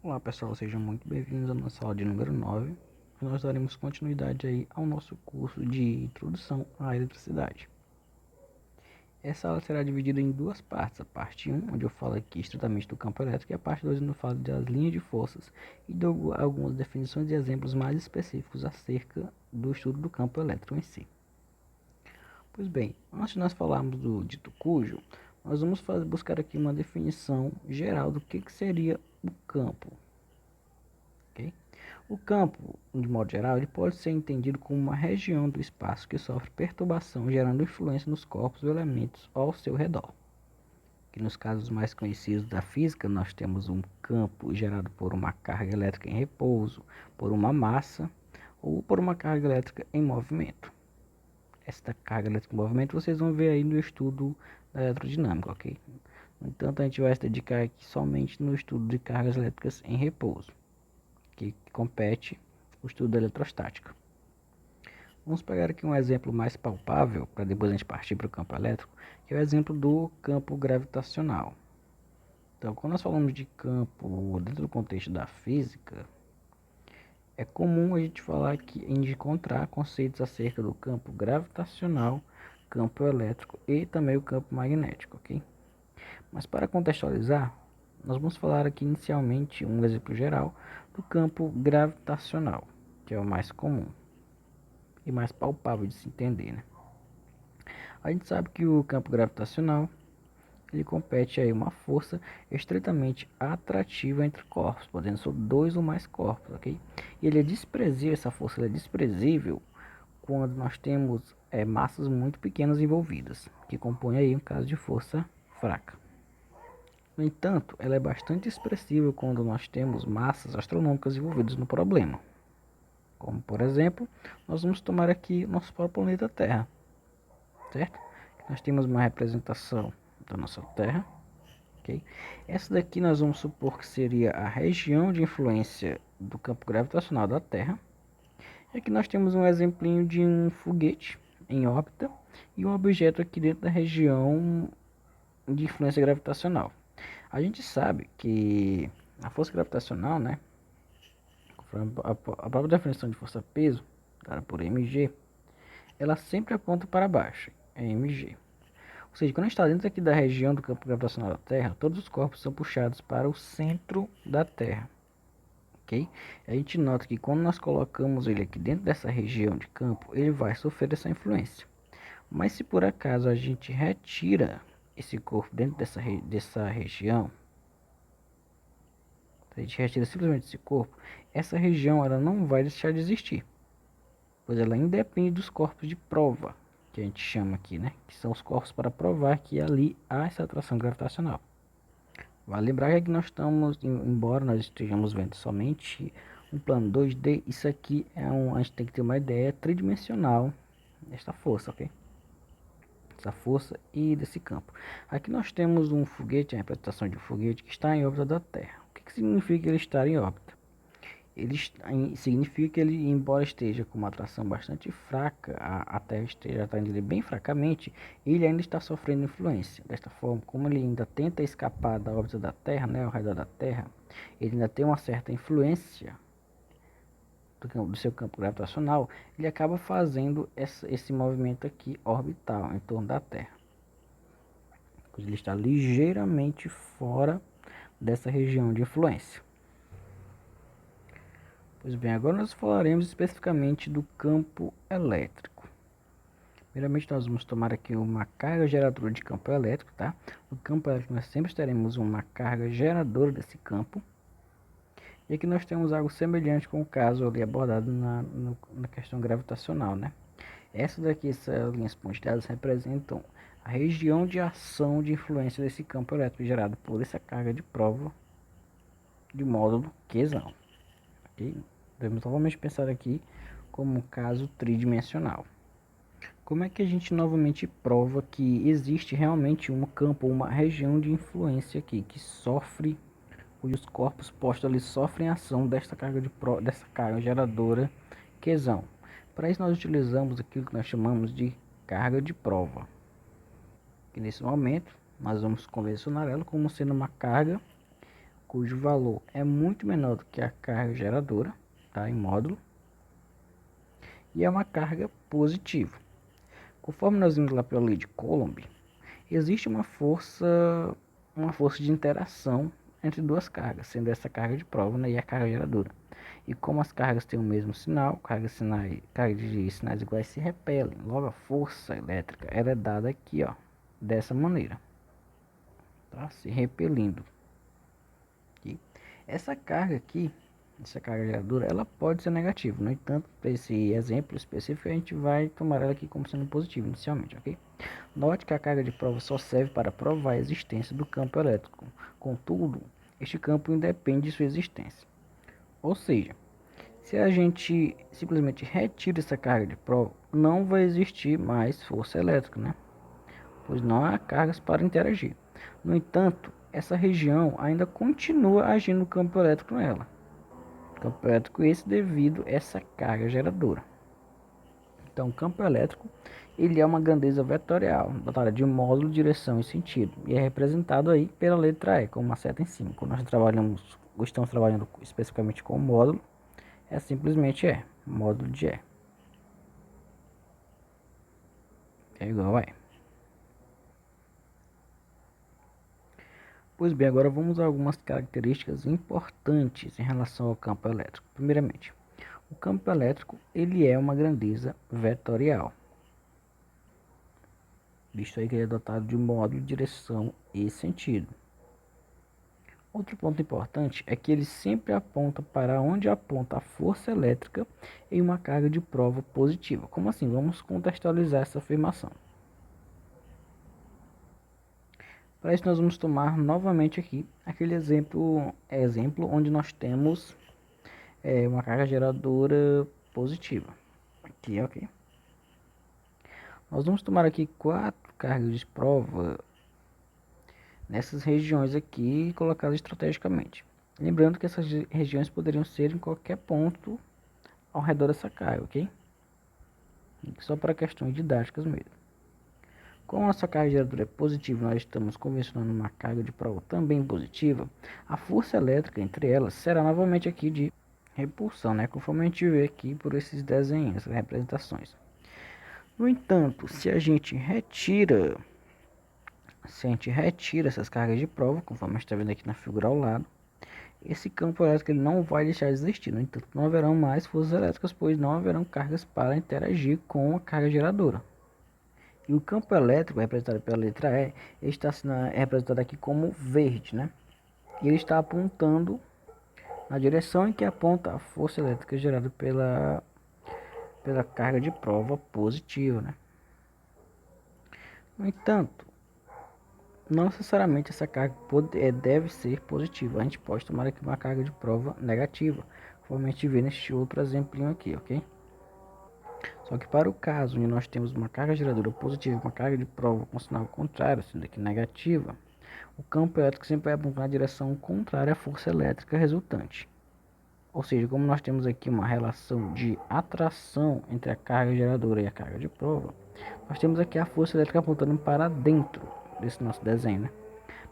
Olá pessoal, sejam muito bem-vindos à nossa aula de número 9. Nós daremos continuidade aí ao nosso curso de Introdução à Eletricidade. Essa aula será dividida em duas partes. A parte 1, onde eu falo aqui estritamente do campo elétrico, e a parte 2, onde eu falo das linhas de forças e dou algumas definições e exemplos mais específicos acerca do estudo do campo elétrico em si. Pois bem, antes de nós falarmos do dito cujo, nós vamos buscar aqui uma definição geral do que seria o campo. Okay? O campo, de modo geral, ele pode ser entendido como uma região do espaço que sofre perturbação, gerando influência nos corpos ou elementos ao seu redor. Que nos casos mais conhecidos da física, nós temos um campo gerado por uma carga elétrica em repouso, por uma massa ou por uma carga elétrica em movimento. Esta carga elétrica em movimento vocês vão ver aí no estudo da eletrodinâmica, ok? No entanto, a gente vai se dedicar aqui somente no estudo de cargas elétricas em repouso, que compete o estudo da eletrostática. Vamos pegar aqui um exemplo mais palpável, para depois a gente partir para o campo elétrico, que é o exemplo do campo gravitacional. Então, quando nós falamos de campo dentro do contexto da física, é comum a gente falar que encontrar conceitos acerca do campo gravitacional, campo elétrico e também o campo magnético, ok? Mas para contextualizar, nós vamos falar aqui inicialmente um exemplo geral do campo gravitacional, que é o mais comum e mais palpável de se entender, né? A gente sabe que o campo gravitacional ele compete aí uma força estritamente atrativa entre corpos, podendo ser dois ou mais corpos, ok? E ele é desprezível, essa força é desprezível quando nós temos massas muito pequenas envolvidas, que compõem aí um caso de força fraca. No entanto, ela é bastante expressiva quando nós temos massas astronômicas envolvidas no problema. Como, por exemplo, nós vamos tomar aqui nosso próprio planeta Terra, certo? Nós temos uma representação da nossa Terra, ok? Essa daqui nós vamos supor que seria a região de influência do campo gravitacional da Terra. E aqui nós temos um exemplinho de um foguete em órbita e um objeto aqui dentro da região de influência gravitacional. A gente sabe que a força gravitacional, né, a própria definição de força-peso, dada por mg, ela sempre aponta para baixo, é mg. Ou seja, quando a gente está dentro aqui da região do campo gravitacional da Terra, todos os corpos são puxados para o centro da Terra, ok? A gente nota que quando nós colocamos ele aqui dentro dessa região de campo, ele vai sofrer essa influência. Mas se por acaso a gente retira esse corpo dentro dessa região, a gente retira simplesmente esse corpo, essa região ela não vai deixar de existir, pois ela independe dos corpos de prova, que a gente chama aqui, né? Que são os corpos para provar que ali há essa atração gravitacional. Vale lembrar que aqui nós estamos, embora nós estejamos vendo somente um plano 2D, isso aqui a gente tem que ter uma ideia tridimensional desta força, ok? Essa força e desse campo. Aqui nós temos um foguete, a representação de um foguete que está em órbita da Terra. O que significa ele estar em órbita? Ele significa que ele, embora esteja com uma atração bastante fraca, a Terra esteja atraindo ele bem fracamente, ele ainda está sofrendo influência. Desta forma, como ele ainda tenta escapar da órbita da Terra, né, ao redor da Terra, ele ainda tem uma certa influência do seu campo gravitacional, ele acaba fazendo esse movimento aqui orbital em torno da Terra. Ele está ligeiramente fora dessa região de influência. Pois bem, agora nós falaremos especificamente do campo elétrico. Primeiramente nós vamos tomar aqui uma carga geradora de campo elétrico, tá? No campo elétrico nós sempre teremos uma carga geradora desse campo. E aqui nós temos algo semelhante com o caso ali abordado na questão gravitacional, né? Essas linhas pontilhadas representam a região de ação de influência desse campo elétrico gerado por essa carga de prova de módulo Qzão. Okay? Devemos novamente pensar aqui como um caso tridimensional. Como é que a gente novamente prova que existe realmente um campo, uma região de influência aqui que sofre, cujos corpos postos ali sofrem a ação dessa carga geradora Qzão? Para isso nós utilizamos aquilo que nós chamamos de carga de prova. Que nesse momento nós vamos convencionar ela como sendo uma carga cujo valor é muito menor do que a carga geradora, tá, em módulo, e é uma carga positiva. Conforme nós vimos lá pela lei de Coulomb, existe uma força de interação entre duas cargas, sendo essa carga de prova, né, e a carga geradora. E como as cargas têm o mesmo sinal, cargas de sinais iguais se repelem. Logo a força elétrica ela é dada aqui, ó, dessa maneira, tá? Se repelindo. Aqui. Essa carga aqui, essa carga geradora, ela pode ser negativa. No entanto, para esse exemplo específico, a gente vai tomar ela aqui como sendo positiva inicialmente, ok? Note que a carga de prova só serve para provar a existência do campo elétrico. Contudo, este campo independe de sua existência. Ou seja, se a gente simplesmente retira essa carga de prova, não vai existir mais força elétrica, né? Pois não há cargas para interagir. No entanto, essa região ainda continua agindo no campo elétrico nela. Campo elétrico esse devido a essa carga geradora. Então, o campo elétrico ele é uma grandeza vetorial, dotada de módulo, direção e sentido, e é representado aí pela letra E, com uma seta em cima. Quando nós estamos trabalhando especificamente com o módulo, é simplesmente módulo de E. É igual a E. Pois bem, agora vamos a algumas características importantes em relação ao campo elétrico. Primeiramente, o campo elétrico ele é uma grandeza vetorial, visto aí que ele é dotado de módulo, direção e sentido. Outro ponto importante é que ele sempre aponta para onde aponta a força elétrica em uma carga de prova positiva. Como assim? Vamos contextualizar essa afirmação. Para isso nós vamos tomar novamente aqui aquele exemplo onde nós temos uma carga geradora positiva. Aqui, ok? Nós vamos tomar aqui 4 cargas de prova nessas regiões aqui colocadas estrategicamente. Lembrando que essas regiões poderiam ser em qualquer ponto ao redor dessa carga, ok? Só para questões didáticas mesmo. Como a nossa carga geradora é positiva, nós estamos convencionando uma carga de prova também positiva, a força elétrica entre elas será novamente aqui de repulsão, né? Conforme a gente vê aqui por esses desenhos, essas representações. No entanto, se a gente retira essas cargas de prova, conforme a gente está vendo aqui na figura ao lado, esse campo elétrico ele não vai deixar de existir. No entanto, não haverão mais forças elétricas, pois não haverão cargas para interagir com a carga geradora. E o campo elétrico, representado pela letra E, ele está representado aqui como verde, né? E ele está apontando na direção em que aponta a força elétrica gerada pela carga de prova positiva, né? No entanto, não necessariamente essa carga deve ser positiva. A gente pode tomar aqui uma carga de prova negativa, como a gente vê neste outro exemplinho aqui, ok? Só que para o caso onde nós temos uma carga geradora positiva e uma carga de prova com sinal contrário, sendo aqui negativa, o campo elétrico sempre vai apontar na direção contrária à força elétrica resultante. Ou seja, como nós temos aqui uma relação de atração entre a carga geradora e a carga de prova, nós temos aqui a força elétrica apontando para dentro desse nosso desenho, né?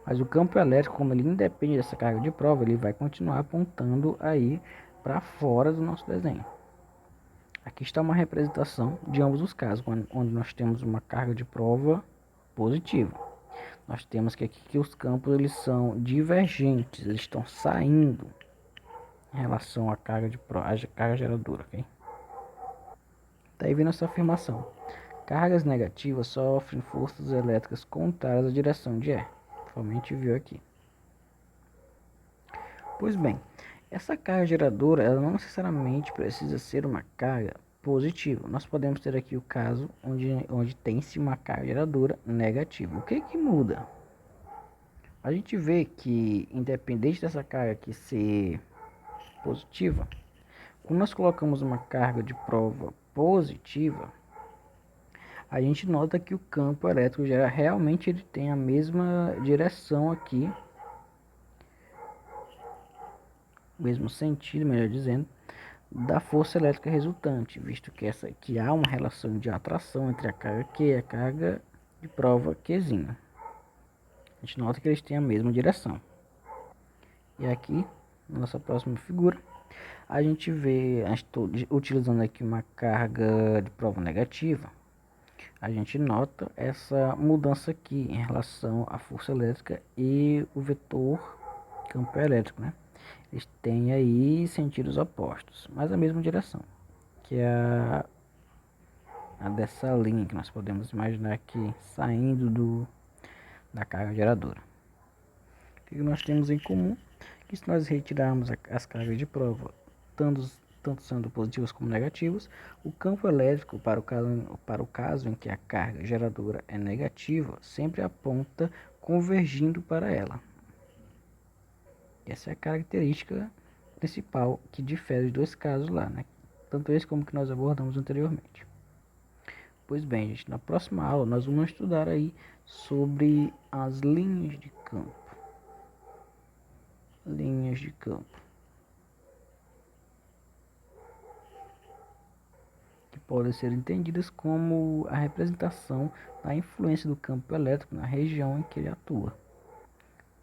Mas o campo elétrico, como ele independe dessa carga de prova, ele vai continuar apontando aí para fora do nosso desenho. Aqui está uma representação de ambos os casos, onde nós temos uma carga de prova positiva. Nós temos que aqui que os campos eles são divergentes, eles estão saindo em relação à carga geradora, ok? Daí vem nossa afirmação. Cargas negativas sofrem forças elétricas contrárias à direção de E, conforme a gente viu aqui. Pois bem, essa carga geradora ela não necessariamente precisa ser uma carga positiva. Nós podemos ter aqui o caso onde tem-se uma carga geradora negativa. O que muda? A gente vê que, independente dessa carga aqui ser positiva, quando nós colocamos uma carga de prova positiva, a gente nota que o campo elétrico realmente ele tem a mesma direção aqui, mesmo sentido, melhor dizendo, da força elétrica resultante, visto que há uma relação de atração entre a carga Q e a carga de prova Qzinha. A gente nota que eles têm a mesma direção. E aqui, na nossa próxima figura, a gente vê, utilizando aqui uma carga de prova negativa, a gente nota essa mudança aqui em relação à força elétrica e o vetor campo elétrico, né? Eles têm aí sentidos opostos, mas a mesma direção, que é a dessa linha que nós podemos imaginar aqui saindo da carga geradora. O que nós temos em comum? Que se nós retirarmos as cargas de prova, tanto sendo positivas como negativas, o campo elétrico, para o caso em que a carga geradora é negativa, sempre aponta convergindo para ela. Essa é a característica principal que difere os dois casos lá, né? Tanto esse como que nós abordamos anteriormente. Pois bem, gente, na próxima aula nós vamos estudar aí sobre as linhas de campo. Linhas de campo. Que podem ser entendidas como a representação da influência do campo elétrico na região em que ele atua.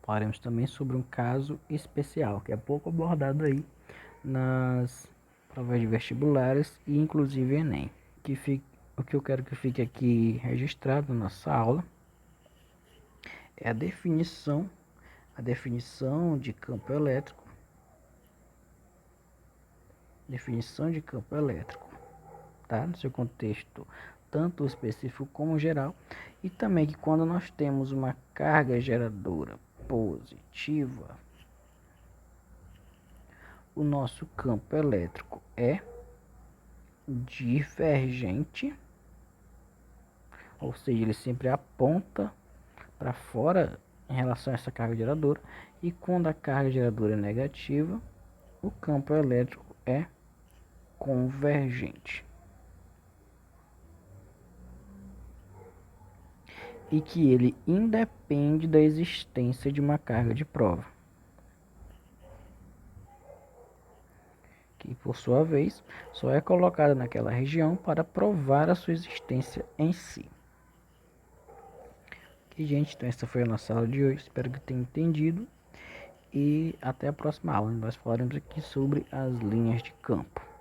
Falaremos também sobre um caso especial, que é pouco abordado aí nas provas de vestibulares e inclusive Enem. O que eu quero que fique aqui registrado na nossa aula é a definição de campo elétrico. Definição de campo elétrico, tá? No seu contexto tanto específico como geral, e também que quando nós temos uma carga geradora positiva, o nosso campo elétrico é divergente, ou seja, ele sempre aponta para fora em relação a essa carga geradora, e quando a carga geradora é negativa, o campo elétrico é convergente. E que ele independe da existência de uma carga de prova, que por sua vez só é colocada naquela região para provar a sua existência em si. Ok, gente, então essa foi a nossa aula de hoje, espero que tenham entendido e até a próxima aula, nós falaremos aqui sobre as linhas de campo.